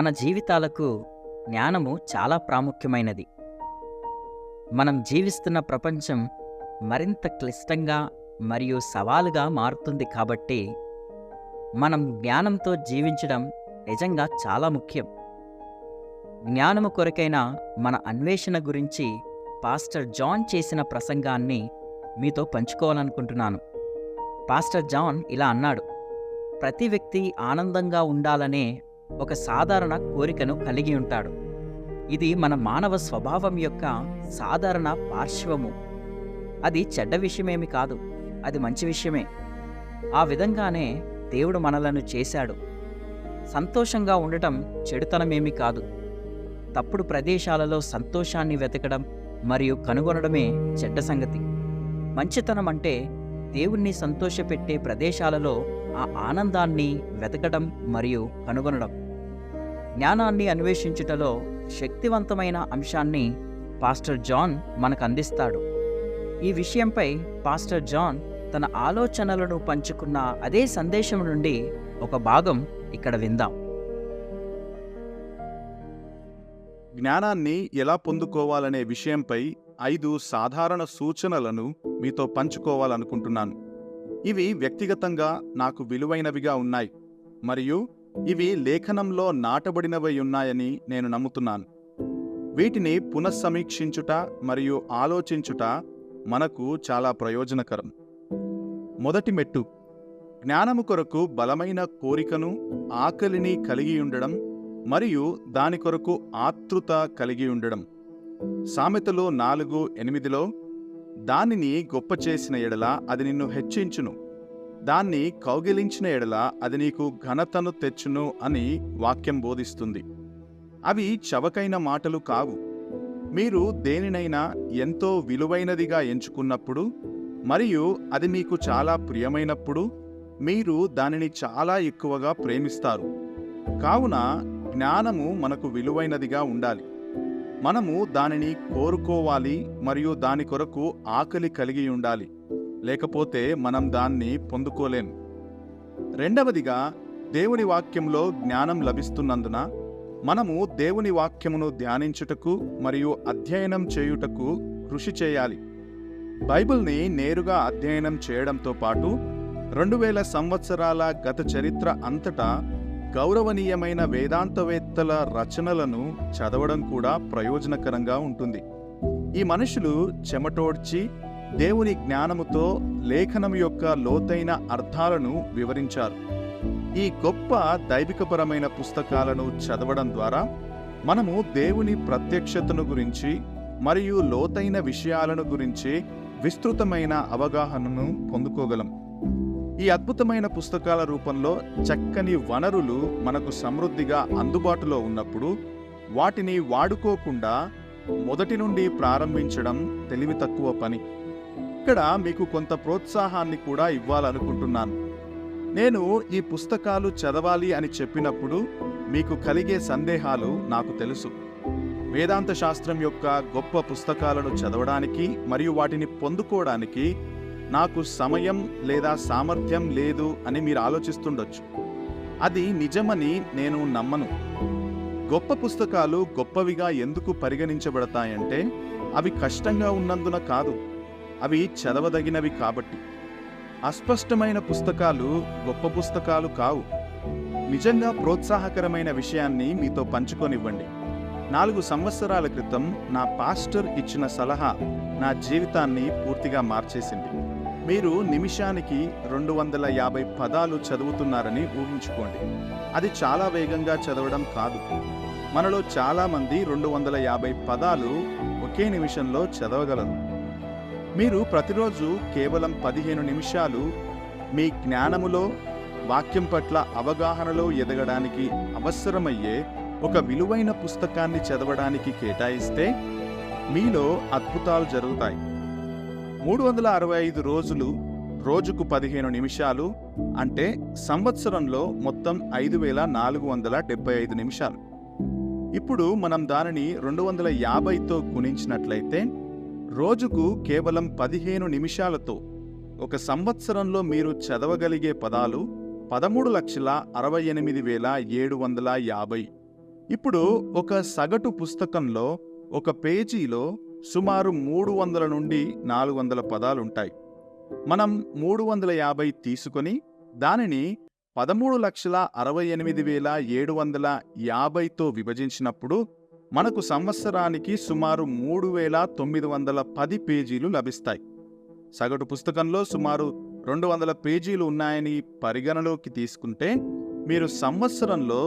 మన జీవితాలకు జ్ఞానము చాలా ప్రాముఖ్యమైనది. మనం జీవిస్తున్న ప్రపంచం మరింత క్లిష్టంగా మరియు సవాలుగా మారుతుంది కాబట్టి మనం జ్ఞానంతో జీవించడం నిజంగా చాలా ముఖ్యం. జ్ఞానము కొరకైన మన అన్వేషణ గురించి పాస్టర్ జాన్ చేసిన ప్రసంగాన్ని మీతో పంచుకోవాలనుకుంటున్నాను. పాస్టర్ జాన్ ఇలా అన్నాడు: ప్రతి వ్యక్తి ఆనందంగా ఉండాలనే ఒక సాధారణ కోరికను కలిగి ఉంటాడు. ఇది మన మానవ స్వభావం యొక్క సాధారణ పార్శ్వము. అది చెడ్డ విషయమేమి కాదు, అది మంచి విషయమే. ఆ విధంగానే దేవుడు మనలను చేశాడు. సంతోషంగా ఉండటం చెడుతనమేమి కాదు. తప్పుడు ప్రదేశాలలో సంతోషాన్ని వెతకడం మరియు కనుగొనడమే చెడ్డ సంగతి. మంచితనం అంటే దేవుణ్ణి సంతోషపెట్టే ప్రదేశాలలో ఆ ఆనందాన్ని వెతకడం మరియు కనుగొనడం. జ్ఞానాన్ని అన్వేషించుటలో శక్తివంతమైన అంశాన్ని పాస్టర్ జాన్ మనకు అందిస్తాడు. ఈ విషయంపై పాస్టర్ జాన్ తన ఆలోచనలను పంచుకున్న అదే సందేశం నుండి ఒక భాగం ఇక్కడ విందాం. జ్ఞానాన్ని ఎలా పొందుకోవాలనే విషయంపై 5 సాధారణ సూచనలను మీతో పంచుకోవాలనుకుంటున్నాను. ఇవి వ్యక్తిగతంగా నాకు విలువైనవిగా ఉన్నాయి మరియు ఇవి లేఖనంలో నాటబడినవై ఉన్నాయని నేను నమ్ముతున్నాను. వీటిని పునఃసమీక్షించుట మరియు ఆలోచించుట మనకు చాలా ప్రయోజనకరం. మొదటి మెట్టు: జ్ఞానము కొరకు బలమైన కోరికను, ఆకలిని కలిగి ఉండడం మరియు దాని కొరకు ఆతృత కలిగి ఉండడం. సామెతలు 4:8లో దానిని గొప్ప చేసిన ఎడల అది నిన్ను హెచ్చించును, దాన్ని కౌగిలించిన ఎడల అది నీకు ఘనతను తెచ్చును అని వాక్యం బోధిస్తుంది. అవి చవకైన మాటలు కావు. మీరు దేనినైనా ఎంతో విలువైనదిగా ఎంచుకున్నప్పుడు మరియు అది మీకు చాలా ప్రియమైనప్పుడు మీరు దానిని చాలా ఎక్కువగా ప్రేమిస్తారు. కావున జ్ఞానము మనకు విలువైనదిగా ఉండాలి. మనము దానిని కోరుకోవాలి మరియు దాని కొరకు ఆకలి కలిగి ఉండాలి, లేకపోతే మనం దాన్ని పొందుకోలేము. రెండవదిగా, దేవుని వాక్యంలో జ్ఞానం లభిస్తున్నందున మనము దేవుని వాక్యమును ధ్యానించుటకు మరియు అధ్యయనం చేయుటకు కృషి చేయాలి. బైబిల్ని నేరుగా అధ్యయనం చేయడంతో పాటు 2000 సంవత్సరాల గత చరిత్ర అంతటా గౌరవనీయమైన వేదాంతవేత్తల రచనలను చదవడం కూడా ప్రయోజనకరంగా ఉంటుంది. ఈ మనుషులు చెమటోడ్చి దేవుని జ్ఞానముతో లేఖనం యొక్క లోతైన అర్థాలను వివరించారు. ఈ గొప్ప దైవికపరమైన పుస్తకాలను చదవడం ద్వారా మనము దేవుని ప్రత్యక్షతను గురించి మరియు లోతైన విషయాలను గురించి విస్తృతమైన అవగాహనను పొందుకోగలం. ఈ అద్భుతమైన పుస్తకాల రూపంలో చక్కని వనరులు మనకు సమృద్ధిగా అందుబాటులో ఉన్నప్పుడు వాటిని వాడుకోకుండా మొదటి నుండి ప్రారంభించడం తెలివి తక్కువ పని. ఇక్కడ మీకు కొంత ప్రోత్సాహాన్ని కూడా ఇవ్వాలనుకుంటున్నాను. నేను ఈ పుస్తకాలు చదవాలి అని చెప్పినప్పుడు మీకు కలిగే సందేహాలు నాకు తెలుసు. వేదాంత శాస్త్రం యొక్క గొప్ప పుస్తకాలను చదవడానికి మరియు వాటిని పొందుకోవడానికి నాకు సమయం లేదా సామర్థ్యం లేదు అని మీరు ఆలోచిస్తుండొచ్చు. అది నిజమని నేను నమ్మను. గొప్ప పుస్తకాలు గొప్పవిగా ఎందుకు పరిగణించబడతాయంటే అవి కష్టంగా ఉన్నందున కాదు, అవి చదవదగినవి కాబట్టి. అస్పష్టమైన పుస్తకాలు గొప్ప పుస్తకాలు కావు. నిజంగా ప్రోత్సాహకరమైన విషయాన్ని మీతో పంచుకొనివ్వండి. 4 సంవత్సరాల క్రితం నా పాస్టర్ ఇచ్చిన సలహా నా జీవితాన్ని పూర్తిగా మార్చేసింది. మీరు నిమిషానికి 250 పదాలు చదువుతున్నారని ఊహించుకోండి. అది చాలా వేగంగా చదవడం కాదు. మనలో చాలామంది 250 పదాలు ఒకే నిమిషంలో చదవగలరు. మీరు ప్రతిరోజు కేవలం 15 నిమిషాలు మీ జ్ఞానములో, వాక్యం పట్ల అవగాహనలో ఎదగడానికి అవసరమయ్యే ఒక విలువైన పుస్తకాన్ని చదవడానికి కేటాయిస్తే మీలో అద్భుతాలు జరుగుతాయి. 365 రోజులు, రోజుకు 15 నిమిషాలు అంటే సంవత్సరంలో మొత్తం 5475 నిమిషాలు. ఇప్పుడు మనం దానిని 250తో గుణించినట్లయితే రోజుకు కేవలం 15 నిమిషాలతో ఒక సంవత్సరంలో మీరు చదవగలిగే పదాలు 13,68,750. ఇప్పుడు ఒక సగటు పుస్తకంలో ఒక పేజీలో సుమారు 300 నుండి 400 పదాలుంటాయి. మనం 350 తీసుకొని దానిని 13,68,750తో విభజించినప్పుడు మనకు సంవత్సరానికి సుమారు 3,910 పేజీలు లభిస్తాయి. సగటు పుస్తకంలో సుమారు 200 పేజీలు ఉన్నాయని పరిగణలోకి తీసుకుంటే మీరు సంవత్సరంలో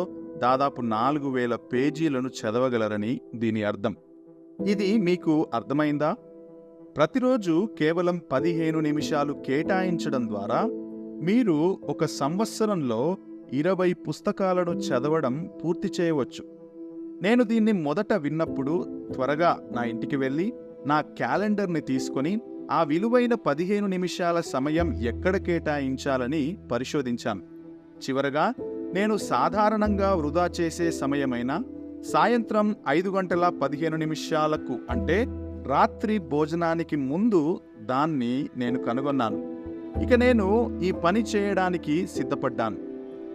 దాదాపు 4,000 పేజీలను చదవగలరని దీని అర్థం. ఇది మీకు అర్థమైందా? ప్రతిరోజు కేవలం 15 నిమిషాలు కేటాయించడం ద్వారా మీరు ఒక సంవత్సరంలో 20 పుస్తకాలను చదవడం పూర్తి చేయవచ్చు. నేను దీన్ని మొదట విన్నప్పుడు త్వరగా నా ఇంటికి వెళ్ళి నా క్యాలెండర్ని తీసుకొని ఆ విలువైన 15 నిమిషాల సమయం ఎక్కడ కేటాయించాలని పరిశోధించాను. చివరగా నేను సాధారణంగా వృధా చేసే సమయమైన సాయంత్రం 5:15 అంటే రాత్రి భోజనానికి ముందు దాన్ని నేను కనుగొన్నాను. ఇక నేను ఈ పని చేయడానికి సిద్ధపడ్డాను.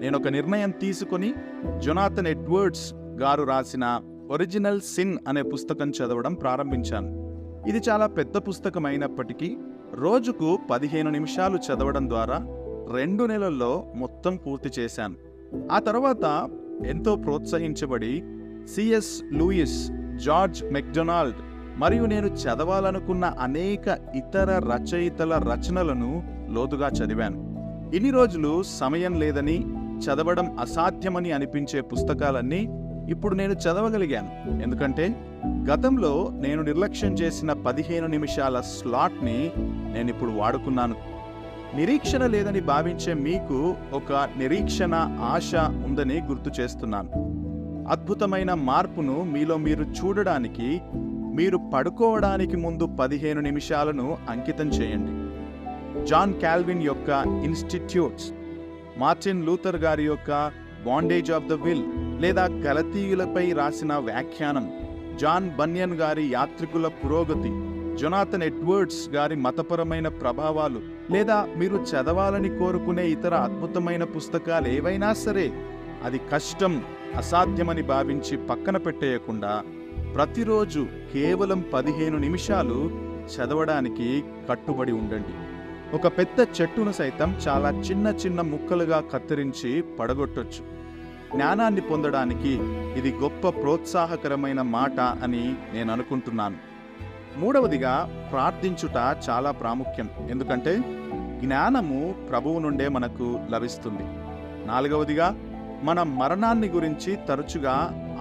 నేనొక నిర్ణయం తీసుకొని జొనాథన్ ఎడ్వర్డ్స్ గారు రాసిన ఒరిజినల్ సిన్ అనే పుస్తకం చదవడం ప్రారంభించాను. ఇది చాలా పెద్ద పుస్తకం అయినప్పటికీ రోజుకు 15 నిమిషాలు చదవడం ద్వారా 2 నెలల్లో మొత్తం పూర్తి చేశాను. ఆ తర్వాత ఎంతో ప్రోత్సహించబడి సిఎస్ లూయిస్, జార్జ్ మెక్డొనాల్డ్ మరియు నేను చదవాలనుకున్న అనేక ఇతర రచయితల రచనలను లోతుగా చదివాను. ఇన్ని రోజులు సమయం లేదని, చదవడం అసాధ్యమని అనిపించే పుస్తకాలన్నీ ఇప్పుడు నేను చదవగలిగాను. ఎందుకంటే గతంలో నేను నిర్లక్ష్యం చేసిన 15 నిమిషాల స్లాట్ని నేనిప్పుడు వాడుకున్నాను. నిరీక్షణ లేదని భావించే మీకు ఒక నిరీక్షణ, ఆశ ఉందని గుర్తు చేస్తున్నాను. అద్భుతమైన మార్పును మీలో మీరు చూడడానికి మీరు పడుకోవడానికి ముందు 15 నిమిషాలను అంకితం చేయండి. జాన్ కాల్విన్ యొక్క ఇన్స్టిట్యూట్స్, మార్టిన్ లూథర్ గారి యొక్క బాండేజ్ ఆఫ్ ద విల్ లేదా గలతీయులపై రాసిన వ్యాఖ్యానం, జాన్ బన్యన్ గారి యాత్రికుల పురోగతి, జొనాథన్ ఎడ్వర్డ్స్ గారి మతపరమైన ప్రభావాలు, లేదా మీరు చదవాలని కోరుకునే ఇతర అద్భుతమైన పుస్తకాలు ఏవైనా సరే అది కష్టం, అసాధ్యమని భావించి పక్కన పెట్టేయకుండా ప్రతిరోజు కేవలం 15 నిమిషాలు చదవడానికి కట్టుబడి ఉండండి. ఒక పెద్ద చెట్టును సైతం చాలా చిన్న చిన్న ముక్కలుగా కత్తిరించి పడగొట్టొచ్చు. జ్ఞానాన్ని పొందడానికి ఇది గొప్ప ప్రోత్సాహకరమైన మాట అని నేను అనుకుంటున్నాను. మూడవదిగా, ప్రార్థించుట చాలా ప్రాముఖ్యం. ఎందుకంటే జ్ఞానము ప్రభువు నుండే మనకు లభిస్తుంది. నాలుగవదిగా, మన మరణాన్ని గురించి తరచుగా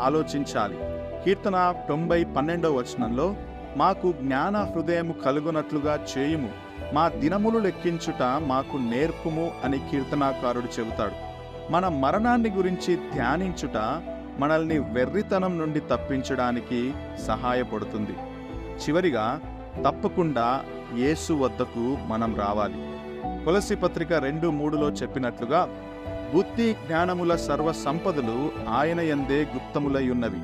ఆలోచించాలి. కీర్తన 90:12 మాకు జ్ఞాన హృదయము కలుగునట్లుగా చేయుము, మా దినములు లెక్కించుట మాకు నేర్పుము అని కీర్తనాకారుడు చెబుతాడు. మన మరణాన్ని గురించి ధ్యానించుట మనల్ని వెర్రితనం నుండి తప్పించడానికి సహాయపడుతుంది. చివరిగా, తప్పకుండా యేసు వద్దకు మనం రావాలి. కొలస్సీ పత్రిక 2:3 చెప్పినట్లుగా బుద్ధి జ్ఞానముల సర్వ సంపదలు ఆయన యందే గుప్తములై ఉన్నవి.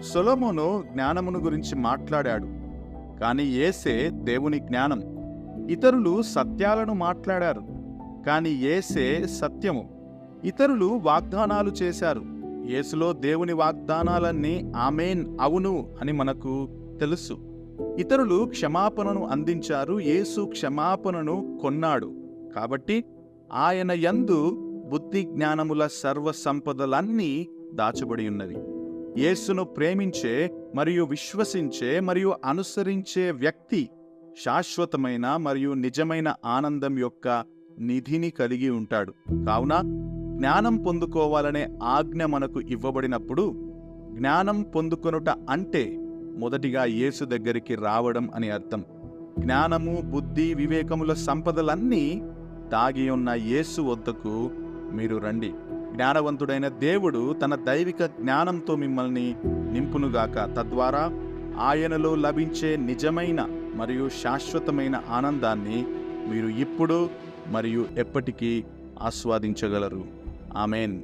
సొలొమోను జ్ఞానమును గురించి మాట్లాడాడు, కానీ యేసే దేవుని జ్ఞానం. ఇతరులు సత్యాలను మాట్లాడారు, కానీ యేసే సత్యము. ఇతరులు వాగ్దానాలు చేశారు, యేసులో దేవుని వాగ్దానాలన్నీ ఆమేన్, అవును అని మనకు తెలుసు. ఇతరులు క్షమాపణను అందించారు, యేసు క్షమాపణను కొన్నాడు. కాబట్టి ఆయన యందు బుద్ధి జ్ఞానముల సర్వ సంపదలన్నీ దాచబడి ఉన్నవి. యేసును ప్రేమించే మరియు విశ్వసించే మరియు అనుసరించే వ్యక్తి శాశ్వతమైన మరియు నిజమైన ఆనందం యొక్క నిధిని కలిగి ఉంటాడు. కావున జ్ఞానం పొందుకోవాలనే ఆజ్ఞ మనకు ఇవ్వబడినప్పుడు జ్ఞానం పొందుకొనుట అంటే మొదటిగా యేసు దగ్గరికి రావడం అని అర్థం. జ్ఞానము, బుద్ధి, వివేకముల సంపదలన్నీ దాగి ఉన్న యేసు వద్దకు మీరు రండి. జ్ఞానవంతుడైన దేవుడు తన దైవిక జ్ఞానంతో మిమ్మల్ని నింపునుగాక. తద్వారా ఆయనలో లభించే నిజమైన మరియు శాశ్వతమైన ఆనందాన్ని మీరు ఇప్పుడు మరియు ఎప్పటికీ ఆస్వాదించగలరు. ఆమేన్.